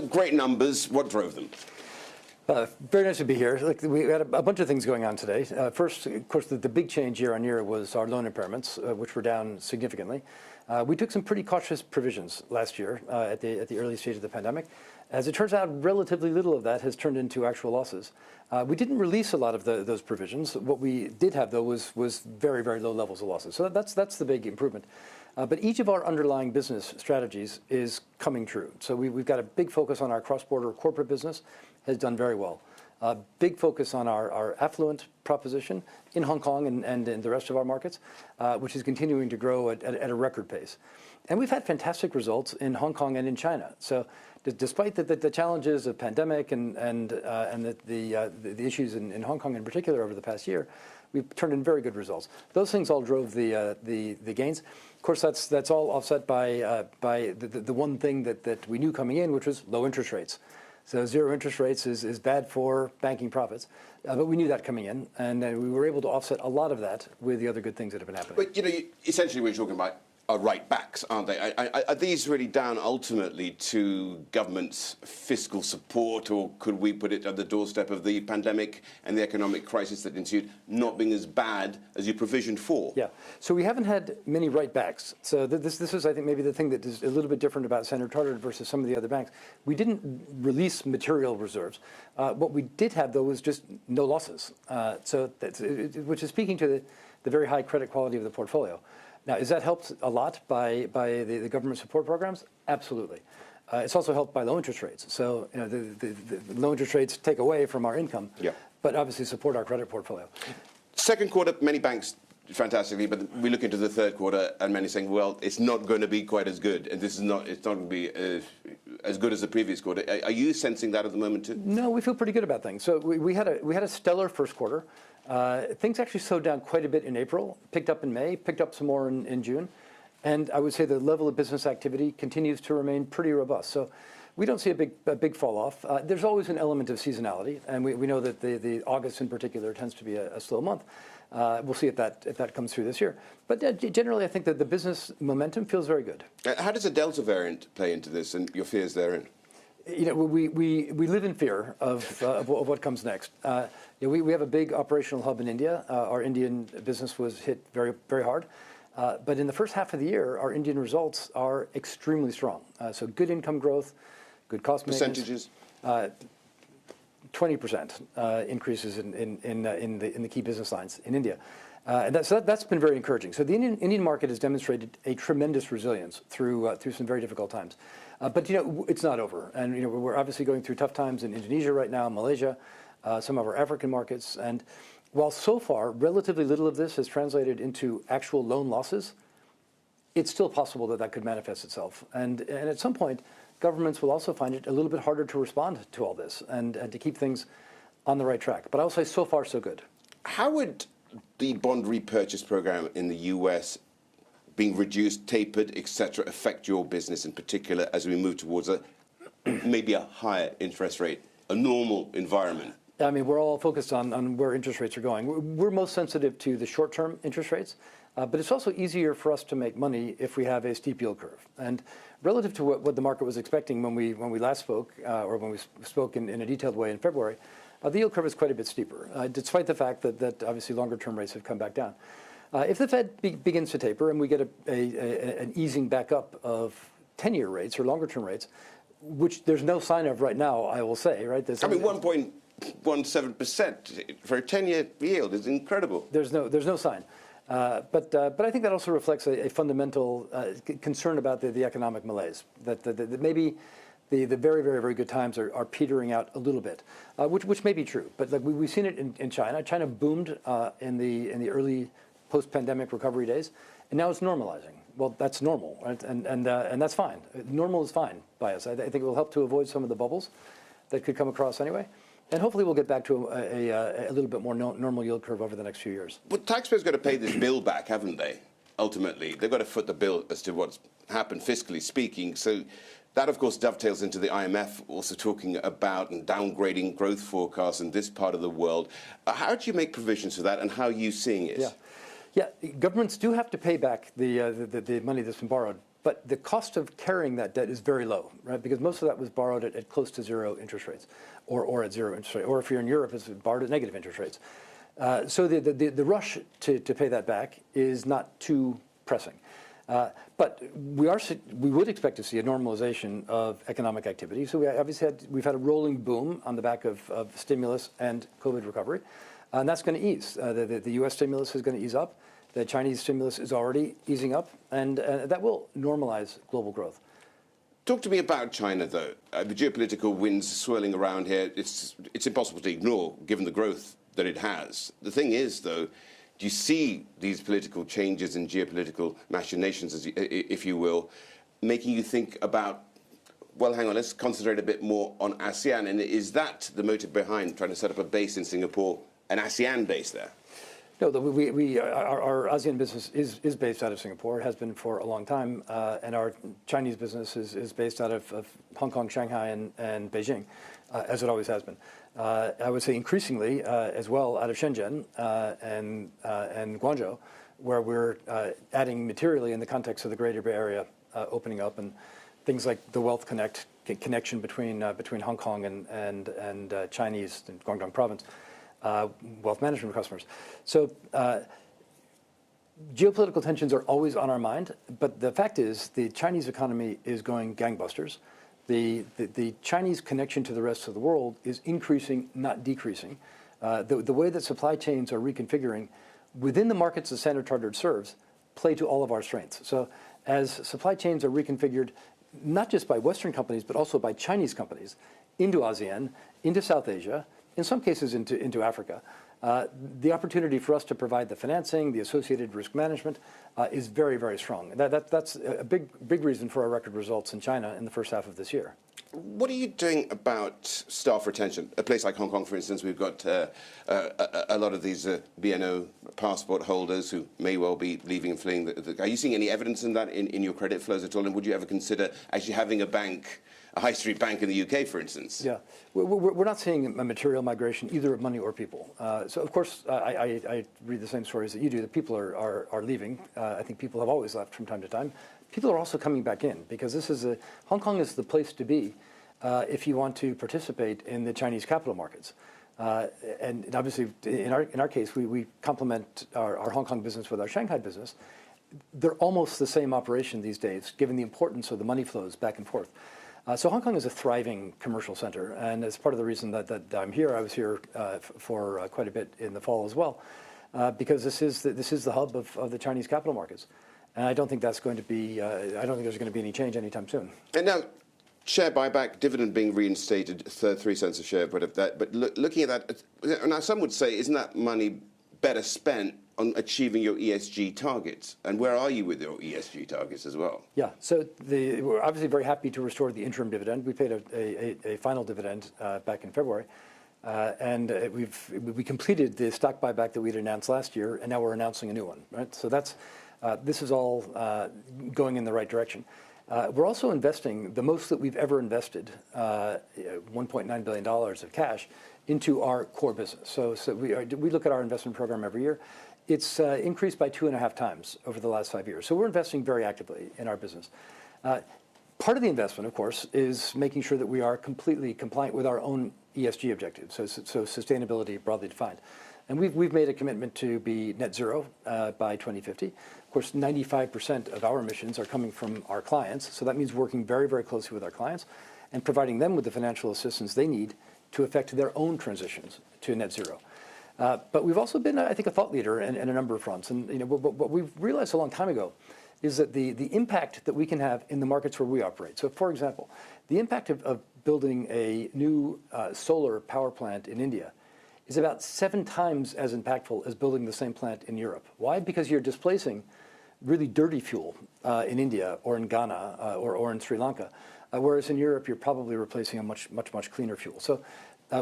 Great numbers. What drove them? Very nice to be here. Look, we had a bunch of things going on today. First, of course, the big change year on year was our loan impairments, which were down significantly. We took some pretty cautious provisions last year at the early stage of the pandemic. As it turns out, relatively little of that has turned into actual losses. We didn't release a lot of those provisions. What we did have, though, was very, very low levels of losses. So that's the big improvement. But each of our underlying business strategies is coming true. So we've got a big focus on our cross-border corporate business, has done very well. Big focus on our affluent proposition in Hong Kong and in the rest of our markets, which is continuing to grow at a record pace. And we've had fantastic results in Hong Kong and in China. So despite the challenges of pandemic and the issues in Hong Kong in particular over the past year, we've turned in very good results. Those things all drove the gains. Of course, that's all offset by the one thing that we knew coming in, which was low interest rates. So zero interest rates is bad for banking profits, but we knew that coming in, and we were able to offset a lot of that with the other good things that have been happening. But essentially, we're talking about right backs, aren't they? Are these really down ultimately to government's fiscal support, or could we put it at the doorstep of the pandemic and the economic crisis that ensued not being as bad as you provisioned for? Yeah. So we haven't had many right backs. So this is, I think, maybe the thing that is a little bit different about Standard Chartered versus some of the other banks. We didn't release material reserves. What we did have, though, was just no losses. Which is speaking to the very high credit quality of the portfolio. Now, is that helped a lot by the government support programs? Absolutely. It's also helped by low interest rates. So the low interest rates take away from our income, but obviously support our credit portfolio. Second quarter, many banks fantastically, but we look into the third quarter and many saying, well, it's not going to be quite as good, and it's not going to be as good as the previous quarter. Are you sensing that at the moment too? No, we feel pretty good about things. So we had a stellar first quarter. Things actually slowed down quite a bit in April, picked up in May, picked up some more in June. And I would say the level of business activity continues to remain pretty robust. So we don't see a big fall off. There's always an element of seasonality, and we know that the August in particular tends to be a slow month. We'll see if that comes through this year. But generally, I think that the business momentum feels very good. How does the Delta variant play into this and your fears therein? We live in fear of what comes next. We have a big operational hub in India. Our Indian business was hit very, very hard. But in the first half of the year, our Indian results are extremely strong. So good income growth, good cost percentages. 20% increases in the key business lines in India. And that's been very encouraging. So the Indian market has demonstrated a tremendous resilience through some very difficult times. But it's not over, and we're obviously going through tough times in Indonesia right now, Malaysia, some of our African markets, and while so far relatively little of this has translated into actual loan losses, it's still possible that could manifest itself. And at some point, governments will also find it a little bit harder to respond to all this and to keep things on the right track. But I'll say so far so good. How would the bond repurchase program in the US being reduced, tapered, etc., affect your business in particular as we move towards maybe a higher interest rate, a normal environment? I mean, we're all focused on where interest rates are going. We're most sensitive to the short-term interest rates, but it's also easier for us to make money if we have a steep yield curve. And relative to what the market was expecting when we last spoke, or when we spoke in a detailed way in February, the yield curve is quite a bit steeper, despite the fact that obviously longer-term rates have come back down. If the Fed begins to taper and we get an easing back up of 10-year rates or longer-term rates, which there's no sign of right now, I will say, right? I mean, 1.17% for a 10-year yield is incredible. There's no sign. But I think that also reflects a fundamental concern about the economic malaise, that maybe the very, very, very good times are petering out a little bit, which may be true. But like we've seen it in China. China boomed in the early post-pandemic recovery days, and now it's normalizing. Well, that's normal, right? And that's fine. Normal is fine by us. I think it will help to avoid some of the bubbles that could come across anyway. And hopefully we'll get back to a little bit more normal yield curve over the next few years. But taxpayers got to pay this bill back, haven't they? Ultimately, they've got to foot the bill as to what's happened fiscally speaking. So that, of course, dovetails into the IMF also talking about and downgrading growth forecasts in this part of the world. How do you make provisions for that, and how are you seeing it? Yeah, governments do have to pay back the money that's been borrowed but the cost of carrying that debt is very low, right? Because most of that was borrowed at close to zero interest rates, or at zero interest rate, or if you're in Europe, it's borrowed at negative interest rates. So the rush to pay that back is not too pressing. But we would expect to see a normalization of economic activity. So we've had a rolling boom on the back of stimulus and COVID recovery, and that's going to ease. The U.S. stimulus is going to ease up. The Chinese stimulus is already easing up, and that will normalize global growth. Talk to me about China, though. The geopolitical winds swirling around here, it's impossible to ignore, given the growth that it has. The thing is, though, do you see these political changes and geopolitical machinations, if you will, making you think about, well, hang on, let's concentrate a bit more on ASEAN? And is that the motive behind trying to set up a base in Singapore, an ASEAN base there? No, our ASEAN business is based out of Singapore. It has been for a long time. And our Chinese business is based out of Hong Kong, Shanghai, and Beijing, as it always has been. I would say increasingly as well out of Shenzhen and Guangzhou, where we're adding materially in the context of the Greater Bay Area opening up, and things like the wealth connection between Hong Kong and Chinese and Guangdong province. Wealth management customers. So geopolitical tensions are always on our mind, but the fact is the Chinese economy is going gangbusters. The Chinese connection to the rest of the world is increasing, not decreasing. The way that supply chains are reconfiguring within the markets that Standard Chartered serves play to all of our strengths. So as supply chains are reconfigured, not just by Western companies, but also by Chinese companies into ASEAN, into South Asia, in some cases into Africa, the opportunity for us to provide the financing, the associated risk management is very, very strong. That's a big reason for our record results in China in the first half of this year. What are you doing about staff retention? A place like Hong Kong, for instance, we've got a lot of these BNO passport holders who may well be leaving and fleeing. Are you seeing any evidence in that in your credit flows at all? And would you ever consider actually having a high street bank in the UK, for instance? Yeah, we're not seeing a material migration either of money or people. So, of course, I read the same stories that you do, that people are leaving. I think people have always left from time to time. People are also coming back in, because Hong Kong is the place to be if you want to participate in the Chinese capital markets. And obviously, in our case, we complement our Hong Kong business with our Shanghai business. They're almost the same operation these days, given the importance of the money flows back and forth. So Hong Kong is a thriving commercial center, and as part of the reason that I'm here, I was here for quite a bit in the fall as well, because this is the hub of the Chinese capital markets, and I don't think that's going to be. I don't think there's going to be any change anytime soon. And now, share buyback, dividend being reinstated, 3 cents a share, but looking at that, now some would say, isn't that money better spent on achieving your ESG targets? And where are you with your ESG targets as well? Yeah, so we're obviously very happy to restore the interim dividend. We paid a final dividend back in February. And we completed the stock buyback that we'd announced last year, and now we're announcing a new one, right? So this is all going in the right direction. We're also investing the most that we've ever invested, $1.9 billion of cash, into our core business. So we look at our investment program every year. It's increased by 2.5 times over the last 5 years. So we're investing very actively in our business. Part of the investment, of course, is making sure that we are completely compliant with our own ESG objectives, so sustainability broadly defined. And we've made a commitment to be net zero by 2050. Of course, 95% of our emissions are coming from our clients, so that means working very, very closely with our clients and providing them with the financial assistance they need to effect their own transitions to net zero. But we've also been, I think, a thought leader in a number of fronts. And what we've realized a long time ago is that the impact that we can have in the markets where we operate. So, for example, the impact of building a new solar power plant in India is about 7 times as impactful as building the same plant in Europe. Why? Because you're displacing really dirty fuel in India or in Ghana or in Sri Lanka, whereas in Europe you're probably replacing a much cleaner fuel. So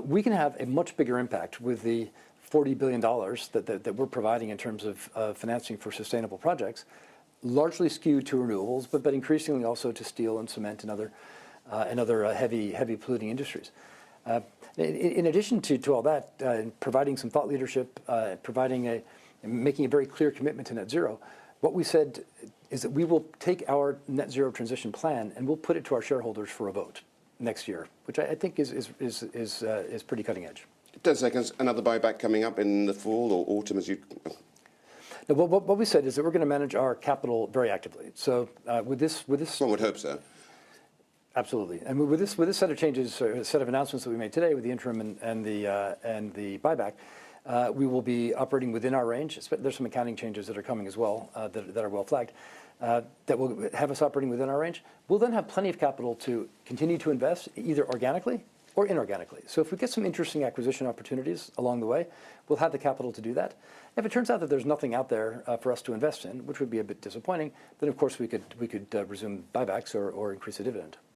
we can have a much bigger impact with the $40 billion that we're providing in terms of financing for sustainable projects, largely skewed to renewables, but increasingly also to steel and cement and other heavy polluting industries. In addition to all that, providing some thought leadership, making a very clear commitment to net zero, What we said is that we will take our net zero transition plan and we'll put it to our shareholders for a vote next year, which I think is pretty cutting edge. 10 seconds. Another buyback coming up in the fall or autumn, as you. Now, what we said is that we're going to manage our capital very actively. So with this, One would hope so. absolutely, and with this set of changes, or set of announcements that we made today with the interim and the buyback, we will be operating within our range. There's some accounting changes that are coming as well that are well flagged. That will have us operating within our range. We'll then have plenty of capital to continue to invest either organically or inorganically. So if we get some interesting acquisition opportunities along the way, we'll have the capital to do that. If it turns out that there's nothing out there for us to invest in, which would be a bit disappointing, then of course we could resume buybacks or increase the dividend.